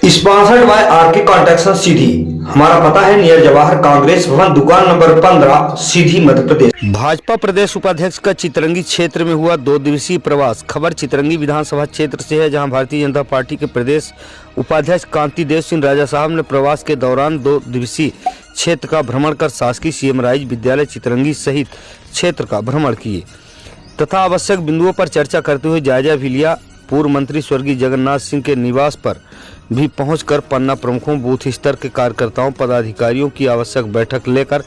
Sponsored by R K contraction सीधी। हमारा पता है नियर जवाहर कांग्रेस भवन, दुकान नंबर 15, सीधी, मध्य प्रदेश। भाजपा प्रदेश उपाध्यक्ष का चितरंगी क्षेत्र में हुआ 2 दिवसीय प्रवास। खबर चितरंगी विधानसभा क्षेत्र से है, जहां भारतीय जनता पार्टी के प्रदेश उपाध्यक्ष कांति देव सिंह राजा साहब ने प्रवास के दौरान 2 दिवसीय क्षेत्र का भ्रमण कर शासकीय सीएम राइज विद्यालय चितरंगी सहित क्षेत्र का भ्रमण किए तथा आवश्यक बिंदुओं पर चर्चा करते हुए जायजा भी लिया। पूर्व मंत्री स्वर्गीय जगन्नाथ सिंह के निवास पर भी पहुंचकर पन्ना प्रमुखों, बूथ स्तर के कार्यकर्ताओं, पदाधिकारियों की आवश्यक बैठक लेकर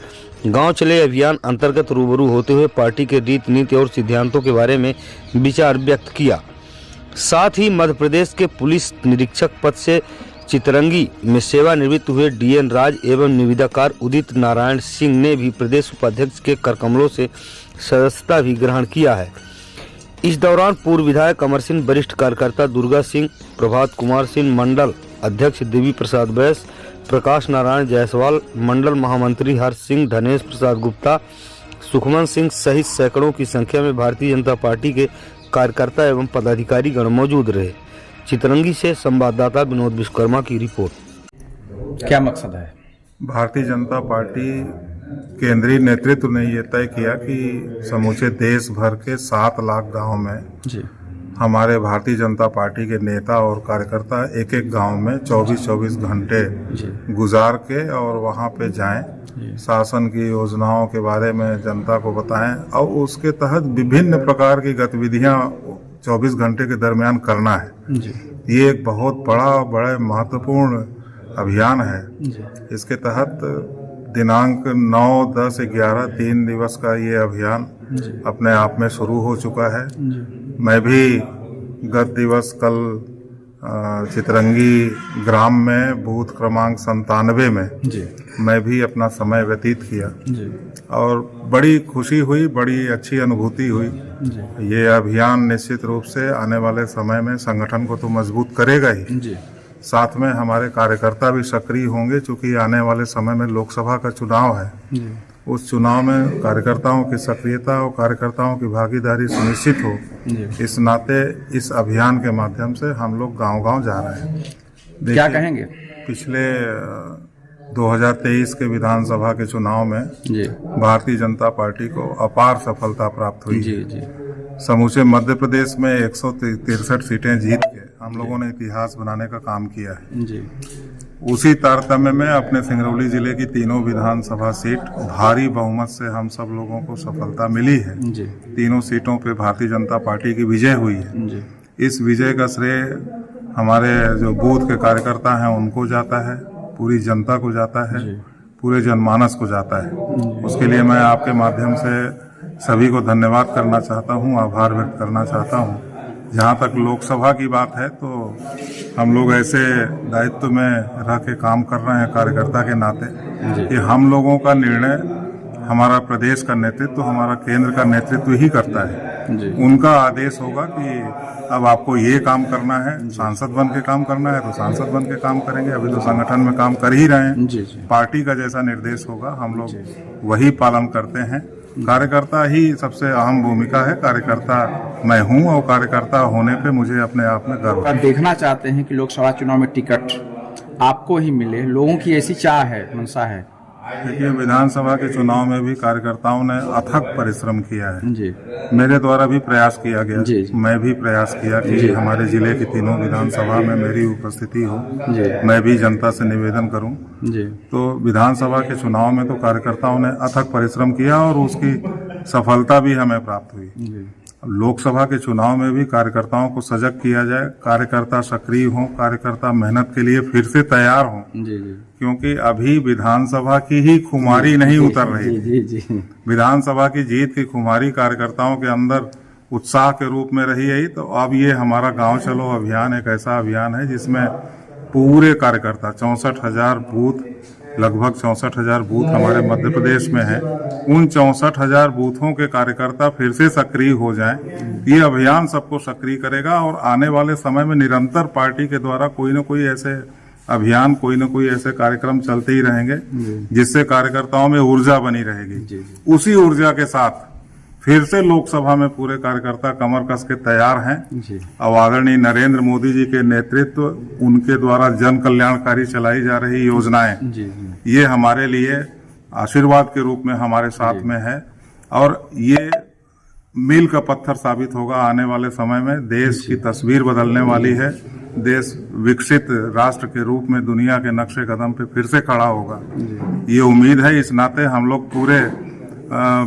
गांव चले अभियान अंतर्गत रूबरू होते हुए पार्टी के रीति नीति और सिद्धांतों के बारे में विचार व्यक्त किया। साथ ही मध्य प्रदेश के पुलिस निरीक्षक पद से चितरंगी में सेवानिवृत्त हुए डीएन राज एवं निविदाकार उदित नारायण सिंह ने भी प्रदेश उपाध्यक्ष के करकमलों से सदस्यता भी ग्रहण किया है। इस दौरान पूर्व विधायक अमर सिंह, वरिष्ठ कार्यकर्ता दुर्गा सिंह, प्रभात कुमार सिंह, मंडल अध्यक्ष देवी प्रसाद बैस, प्रकाश नारायण जायसवाल, मंडल महामंत्री हर्ष सिंह, धनेश प्रसाद गुप्ता, सुखमन सिंह सहित सैकड़ों की संख्या में भारतीय जनता पार्टी के कार्यकर्ता एवं पदाधिकारी गण मौजूद रहे। चितरंगी से संवाददाता विनोद विश्वकर्मा की रिपोर्ट। क्या मकसद है? भारतीय जनता पार्टी केंद्रीय नेतृत्व ने यह तय किया कि समूचे देश भर के 7 लाख गांव में जी हमारे भारतीय जनता पार्टी के नेता और कार्यकर्ता एक एक गांव में 24-24 घंटे गुजार के और वहां पे जाएं, शासन की योजनाओं के बारे में जनता को बताएं और उसके तहत विभिन्न प्रकार की गतिविधियां 24 घंटे के दरमियान करना है। जी ये एक बहुत बड़ा महत्वपूर्ण अभियान है। इसके तहत दिनांक 9, 10, 11 3 दिवस का ये अभियान अपने आप में शुरू हो चुका है। मैं भी गत दिवस कल चितरंगी ग्राम में बूथ क्रमांक 97 में मैं भी अपना समय व्यतीत किया और बड़ी खुशी हुई, बड़ी अच्छी अनुभूति हुई। ये अभियान निश्चित रूप से आने वाले समय में संगठन को तो मजबूत करेगा ही, साथ में हमारे कार्यकर्ता भी सक्रिय होंगे, क्योंकि आने वाले समय में लोकसभा का चुनाव है। उस चुनाव में कार्यकर्ताओं की सक्रियता और कार्यकर्ताओं की भागीदारी सुनिश्चित हो, इस नाते इस अभियान के माध्यम से हम लोग गांव-गांव जा रहे हैं। क्या कहेंगे? पिछले 2023 के विधानसभा के चुनाव में भारतीय जनता पार्टी को अपार सफलता प्राप्त हुई। समूचे मध्य प्रदेश में 163 सीटें जीत के हम लोगों ने इतिहास बनाने का काम किया है। उसी तारतम्य में अपने सिंगरौली जिले की तीनों विधानसभा सीट भारी बहुमत से हम सब लोगों को सफलता मिली है। तीनों सीटों पे भारतीय जनता पार्टी की विजय हुई है। इस विजय का श्रेय हमारे जो बूथ के कार्यकर्ता हैं उनको जाता है, पूरी जनता को जाता है, पूरे जनमानस को जाता है। उसके लिए मैं आपके माध्यम से सभी को धन्यवाद करना चाहता हूं, आभार व्यक्त करना चाहता हूं। जहां तक लोकसभा की बात है तो हम लोग ऐसे दायित्व में रह के काम कर रहे हैं कार्यकर्ता के नाते कि हम लोगों का निर्णय हमारा प्रदेश का नेतृत्व, हमारा केंद्र का नेतृत्व ही करता है। उनका आदेश होगा कि अब आपको ये काम करना है, सांसद बन के काम करना है तो सांसद बन के काम करेंगे। अभी तो संगठन में काम कर ही रहे हैं। पार्टी का जैसा निर्देश होगा हम लोग वही पालन करते हैं। कार्यकर्ता ही सबसे अहम भूमिका है। कार्यकर्ता मैं हूं और कार्यकर्ता होने पे मुझे अपने आप में गर्व है। देखना चाहते हैं कि लोकसभा चुनाव में टिकट आपको ही मिले, लोगों की ऐसी चाह है, मंशा है। देखिए, विधानसभा के चुनाव में भी कार्यकर्ताओं ने अथक परिश्रम किया है। मेरे द्वारा भी प्रयास किया गया, मैं भी प्रयास किया कि हमारे जिले की तीनों विधानसभा में मेरी उपस्थिति हो। मैं भी जनता से निवेदन करूं। तो विधानसभा के चुनाव में तो कार्यकर्ताओं ने अथक परिश्रम किया और उसकी सफलता भी हमें प्राप्त हुई। लोकसभा के चुनाव में भी कार्यकर्ताओं को सजग किया जाए, कार्यकर्ता सक्रिय हों, कार्यकर्ता मेहनत के लिए फिर से तैयार हों, क्योंकि अभी विधानसभा की ही खुमारी नहीं उतर रही। विधानसभा की जीत की खुमारी कार्यकर्ताओं के अंदर उत्साह के रूप में रही है। तो अब ये हमारा गांव चलो अभियान एक ऐसा अभियान है जिसमें पूरे कार्यकर्ता 64,000 बूथ, लगभग 64,000 बूथ हमारे मध्य प्रदेश में है। उन 64,000 बूथों के कार्यकर्ता फिर से सक्रिय हो जाएं। ये अभियान सबको सक्रिय करेगा और आने वाले समय में निरंतर पार्टी के द्वारा कोई न कोई ऐसे अभियान, कोई न कोई ऐसे कार्यक्रम चलते ही रहेंगे जिससे कार्यकर्ताओं में ऊर्जा बनी रहेगी। उसी ऊर्जा के साथ फिर से लोकसभा में पूरे कार्यकर्ता कमर कस के तैयार हैं। जी। अब आदरणीय नरेंद्र मोदी जी के नेतृत्व, उनके द्वारा जन कल्याणकारी चलाई जा रही योजनाएं, जी। ये हमारे लिए आशीर्वाद के रूप में हमारे साथ में है और ये मील का पत्थर साबित होगा। आने वाले समय में देश की तस्वीर बदलने वाली है। देश विकसित राष्ट्र के रूप में दुनिया के नक्शे कदम पे फिर से खड़ा होगा, ये उम्मीद है। इस नाते हम लोग पूरे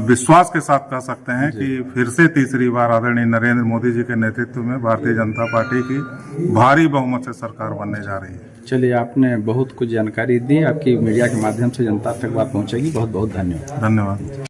विश्वास के साथ कह सकते हैं कि फिर से तीसरी बार आदरणीय नरेंद्र मोदी जी के नेतृत्व में भारतीय जनता पार्टी की भारी बहुमत से सरकार बनने जा रही है। चलिए, आपने बहुत कुछ जानकारी दी, आपकी मीडिया के माध्यम से जनता तक बात पहुंचेगी। बहुत बहुत धन्यवाद। धन्यवाद।